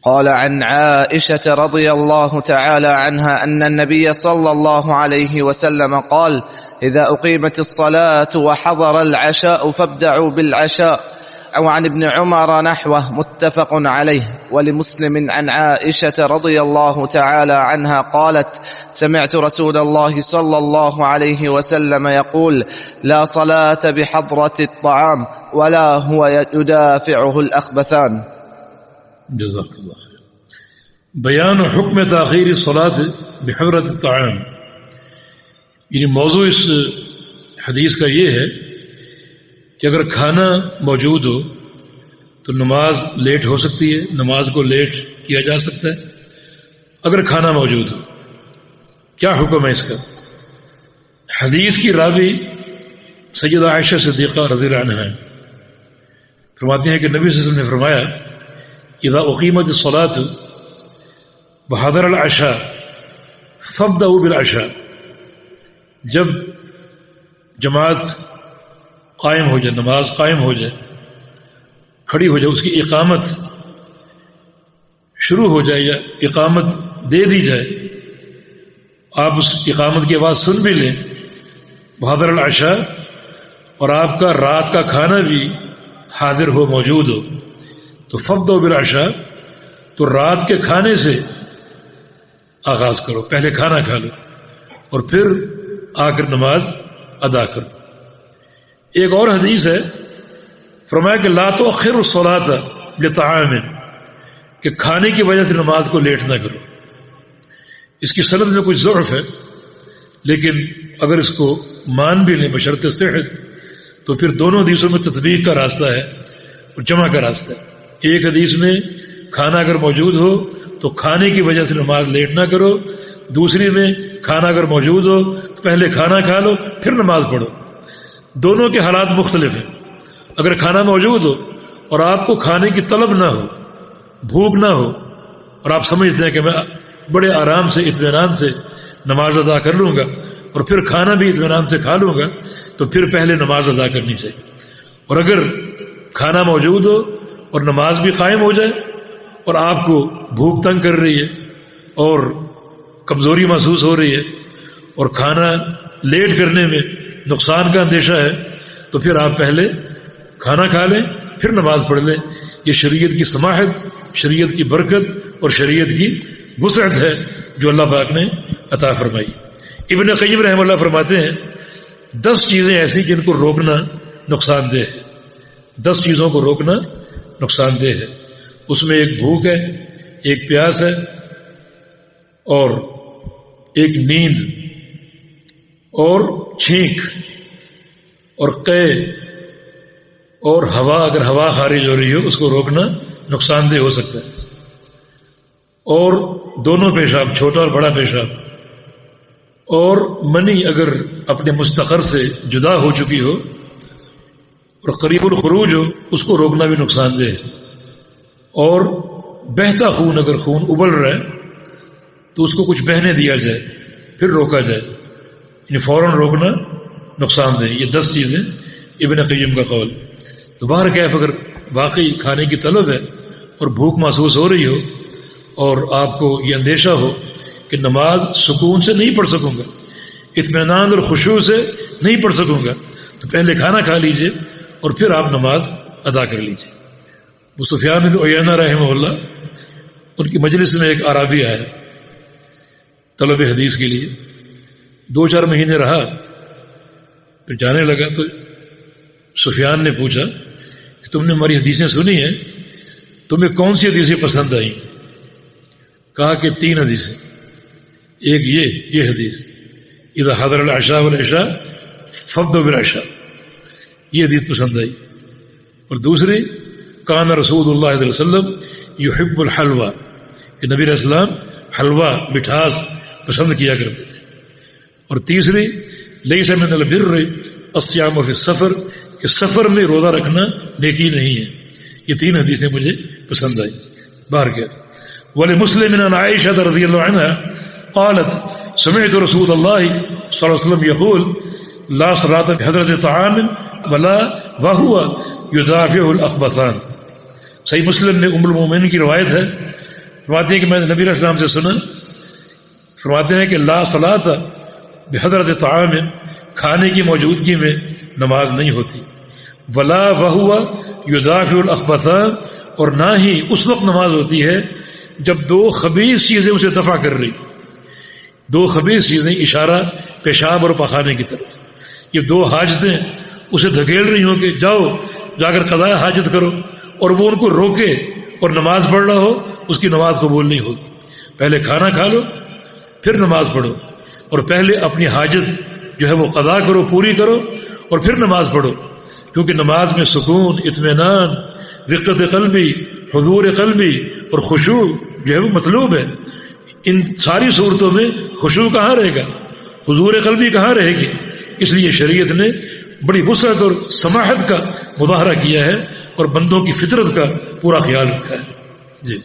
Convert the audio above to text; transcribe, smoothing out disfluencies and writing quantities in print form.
قال عن عائشة رضي الله تعالى عنها أن النبي صلى الله عليه وسلم قال إذا أقيمت الصلاة وحضر العشاء فابدأوا بالعشاء. أو عن ابن عمر نحوه متفق عليه. ولمسلم عن عائشة رضي الله تعالى عنها قالت سمعت رسول الله صلى الله عليه وسلم يقول لا صلاة بحضرة الطعام ولا هو يدافعه الأخبثان. جزاک اللہ خیر. بیان حکم تاخیر الصلاۃ بحضرۃ الطعام، یعنی موضوع اس حدیث کا یہ ہے کہ اگر کھانا موجود ہو تو نماز لیٹ ہو سکتی ہے، نماز کو لیٹ کیا جا سکتا ہے اگر کھانا موجود ہو. کیا حکم ہے اس کا؟ حدیث کی راوی سیدہ عائشہ صدیقہ رضی اللہ عنہا فرماتی ہیں کہ نبی صلی اللہ علیہ وسلم نے فرمایا اذا اقیمت الصلاۃ وحضر العشاء فابدؤوا بالعشاء، جب جماعت قائم ہو جائے، نماز قائم ہو جائے، کھڑی ہو جائے، اس کی اقامت شروع ہو جائے یا اقامت دے دی جائے، آپ اس اقامت کی آواز سن بھی لیں، بحضر العشاء، اور آپ کا رات کا کھانا بھی حاضر ہو، موجود ہو، تو فابدؤوا بالعشاء، تو رات کے کھانے سے آغاز کرو، پہلے کھانا کھا لو اور پھر آ کر نماز ادا کرو. ایک اور حدیث ہے، فرمایا کہ لا تؤخروا الصلاۃ لطعام، کہ کھانے کی وجہ سے نماز کو لیٹ نہ کرو. اس کی سند میں کچھ ضعف ہے، لیکن اگر اس کو مان بھی لیں بشرط صحت تو پھر دونوں حدیثوں میں تطبیق کا راستہ ہے اور جمع کا راستہ ہے. ایک حدیث میں کھانا اگر موجود ہو تو کھانے کی وجہ سے نماز لیٹ نہ کرو، دوسری میں کھانا اگر موجود ہو تو پہلے کھانا کھا لو پھر نماز پڑھو. دونوں کے حالات مختلف ہیں. اگر کھانا موجود ہو اور آپ کو کھانے کی طلب نہ ہو، بھوک نہ ہو، اور آپ سمجھتے ہیں کہ میں بڑے آرام سے اطمینان سے نماز ادا کر لوں گا اور پھر کھانا بھی اطمینان سے کھا لوں گا، تو پھر پہلے نماز ادا کرنی چاہیے. اور اگر کھانا موجود ہو اور نماز بھی قائم ہو جائے اور آپ کو بھوک تنگ کر رہی ہے اور کمزوری محسوس ہو رہی ہے اور کھانا لیٹ کرنے میں نقصان کا اندیشہ ہے، تو پھر آپ پہلے کھانا کھا لیں پھر نماز پڑھ لیں. یہ شریعت کی سماحت، شریعت کی برکت اور شریعت کی وسعت ہے جو اللہ پاک نے عطا فرمائی. ابن قیم رحمہ اللہ فرماتے ہیں 10 چیزیں ایسی جن کو روکنا نقصان دہ ہے. 10 چیزوں کو روکنا نقصان دہ ہے. اس میں ایک بھوک ہے، ایک پیاس ہے، اور ایک نیند، اور چھینک، اور قے، اور ہوا، اگر ہوا خارج ہو رہی ہو اس کو روکنا نقصان دہ ہو سکتا ہے، اور دونوں پیشاب، چھوٹا اور بڑا پیشاب، اور منی اگر اپنے مستقر سے جدا ہو چکی ہو اور قریب الخروج ہو اس کو روکنا بھی نقصان دہ ہے، اور بہتا خون، اگر خون ابل رہا ہے تو اس کو کچھ بہنے دیا جائے پھر روکا جائے، یعنی فوراً روکنا نقصان دہ. یہ 10 چیزیں ابن قیم کا قول. تو باہر کیف اگر واقعی کھانے کی طلب ہے اور بھوک محسوس ہو رہی ہو اور آپ کو یہ اندیشہ ہو کہ نماز سکون سے نہیں پڑھ سکوں گا، اطمینان اور خشوع سے نہیں پڑھ سکوں گا، تو پہلے کھانا کھا لیجئے اور پھر آپ نماز ادا کر لیجئے. ابو سفیان بن عیینہ رحمہ اللہ، ان کی مجلس میں ایک اعرابی آیا طلب حدیث کے لیے، 2-4 مہینے رہا، پھر جانے لگا تو سفیان نے پوچھا کہ تم نے ہماری حدیثیں سنی ہیں، تمہیں کون سی حدیثیں پسند آئیں؟ کہا کہ 3 حدیثیں. ایک یہ حدیث اذا حضر العشاء والعشاء فابدؤوا بالعشاء، یہ حدیث پسند آئی، اور دوسری کان رسول اللہ صلی اللہ علیہ وسلم یحب الحلوہ، کہ نبی علیہ السلام حلوہ، مٹھاس پسند کیا کرتے تھے، اور تیسری لیس من البر الصیام فی السفر، کہ سفر میں روزہ رکھنا نیکی نہیں ہے. یہ 3 حدیثیں مجھے پسند آئی. باہر کیا ولمسلم عن عائشہ رضی اللہ عنہا قالت سمعت رسول اللہ صلی اللہ علیہ وسلم یقول لا صلاة بحضرة طعام ولا وهو يدافعه الاخبثان. صحیح مسلم میں ام المومنین کی روایت ہے فرماتے ہیں کہ میں نے نبی علیہ السلام سے سنا، فرماتے ہیں کہ لا صلاۃ بحضرت طعام، کھانے کی موجودگی میں نماز نہیں ہوتی، ولا وہو یدافع الاخبثان، اور نہ ہی اس وقت نماز ہوتی ہے جب دو خبیث چیزیں اسے دفع کر رہی، دو خبیث چیزیں، اشارہ پیشاب اور پخانے کی طرف، یہ دو حاجتیں اسے دھکیل رہی ہوں کہ جاؤ جا کر قضاء حاجت کرو، اور وہ ان کو روکے اور نماز پڑھ رہا ہو، اس کی نماز قبول نہیں ہوگی۔ پہلے کھانا کھا لو پھر نماز پڑھو، اور پہلے اپنی حاجت جو ہے وہ قضا کرو، پوری کرو، اور پھر نماز پڑھو، کیونکہ نماز میں سکون، اطمینان، رقت قلبی، حضور قلبی اور خشوع جو ہے وہ مطلوب ہے۔ ان ساری صورتوں میں خشوع کہاں رہے گا، حضور قلبی کہاں رہے گی؟ اس لیے شریعت نے بڑی وسعت اور سماحت کا مظاہرہ کیا ہے اور بندوں کی فطرت کا پورا خیال رکھا ہے۔ جی